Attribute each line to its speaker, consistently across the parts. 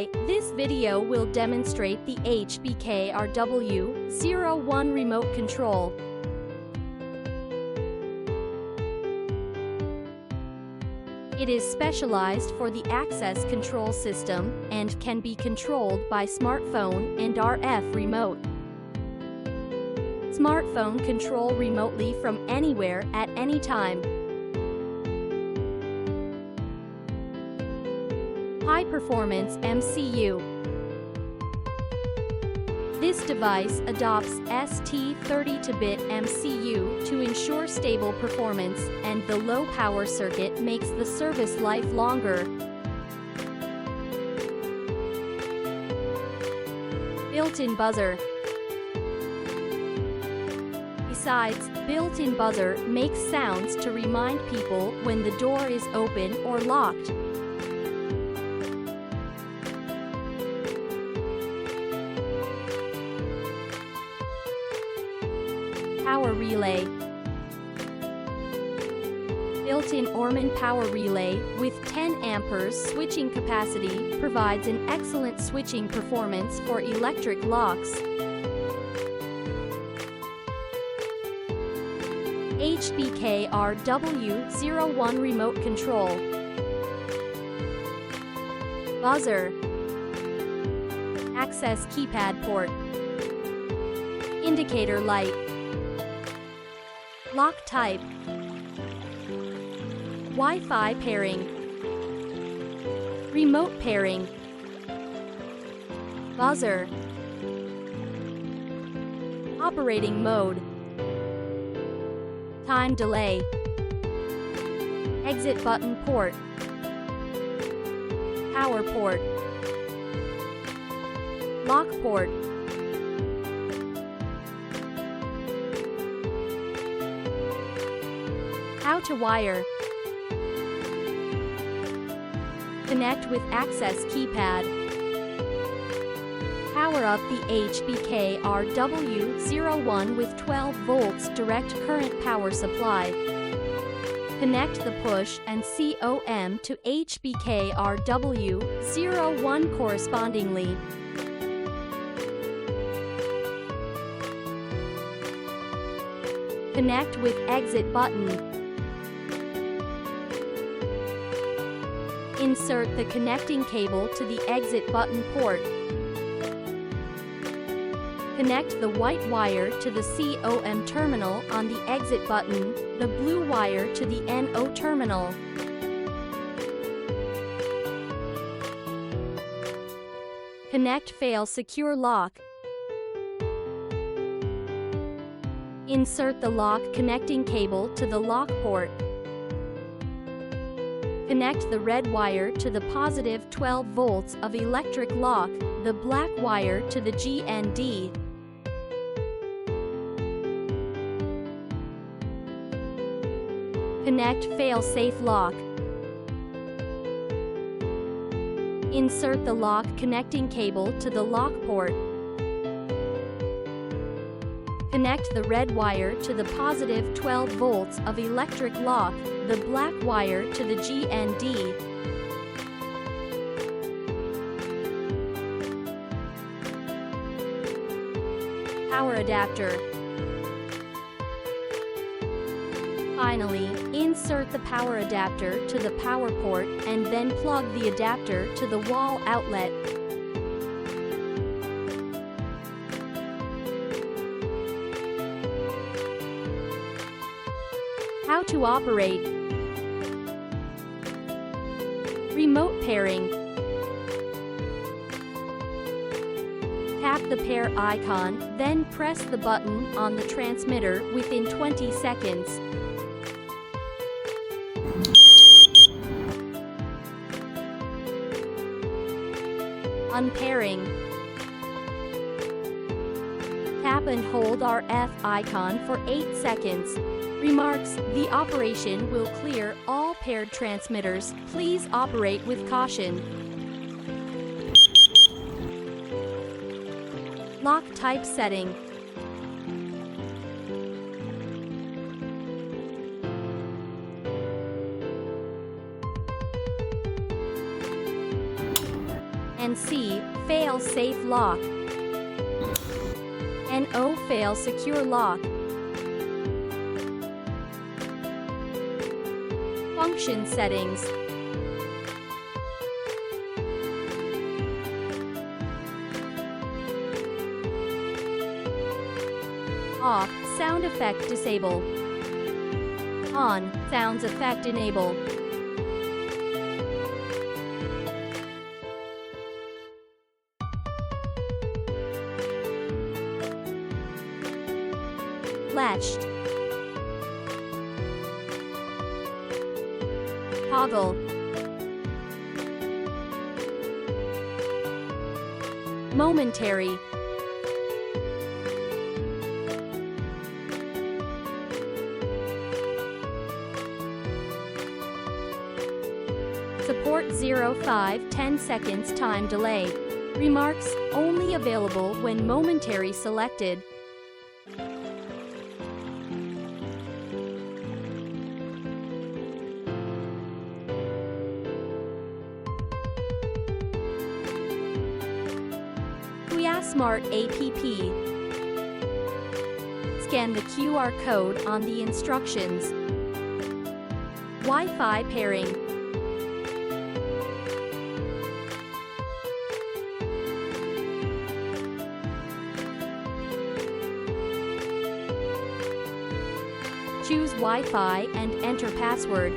Speaker 1: Hi, this video will demonstrate the HBK-RW01 remote control. It is specialized for the access control system and can be controlled by smartphone and RF remote. Smartphone control remotely from anywhere at any time. High performance MCU. This device adopts ST32-bit MCU to ensure stable performance, and the low power circuit makes the service life longer. Built-in buzzer. Besides, built-in buzzer makes sounds to remind people when the door is open or locked. Power relay. Built-in Orman power relay with 10 amperes switching capacity provides an excellent switching performance for electric locks. HBK-RW01 remote control. Buzzer. Access keypad port. Indicator light. Lock type. Wi-Fi pairing. Remote pairing. Buzzer. Operating mode. Time delay. Exit button port. Power port. Lock port. How to wire. Connect with access keypad. Power up the HBK-RW01 with 12 volts direct current power supply. Connect the push and COM to HBK-RW01 correspondingly. Connect with exit button. Insert the connecting cable to the exit button port. Connect the white wire to the COM terminal on the exit button, the blue wire to the NO terminal. Connect fail secure lock. Insert the lock connecting cable to the lock port. Connect the red wire to the positive 12 volts of electric lock, the black wire to the GND. Connect fail-safe lock. Insert the lock connecting cable to the lock port. Connect the red wire to the positive 12 volts of electric lock, the black wire to the GND. Power adapter. Finally, insert the power adapter to the power port and then plug the adapter to the wall outlet. How to operate. Remote pairing. Tap the pair icon, then press the button on the transmitter within 20 seconds. Unpairing. Tap and hold RF icon for 8 seconds. Remarks: the operation will clear all paired transmitters. Please operate with caution. Lock type setting. and C. Fail safe lock, and O. Fail secure lock. Function settings. Off, sound effect disable. On, sounds effect enable. Latched. Toggle. Momentary. Support 0-5-10 seconds time delay. Remarks, only available when momentary selected. Smart app. Scan the QR code on the instructions. Wi-Fi pairing. Choose Wi-Fi and enter password.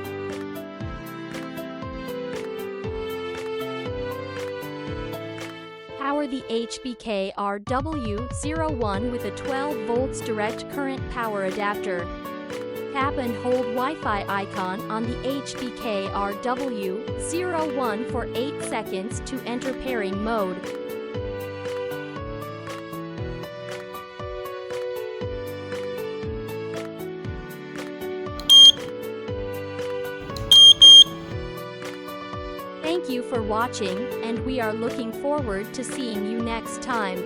Speaker 1: Power the HBK-RW01 with a 12 volts direct current power adapter. Tap and hold Wi-Fi icon on the HBK-RW01 for 8 seconds to enter pairing mode. Thank you for watching, and we are looking forward to seeing you next time.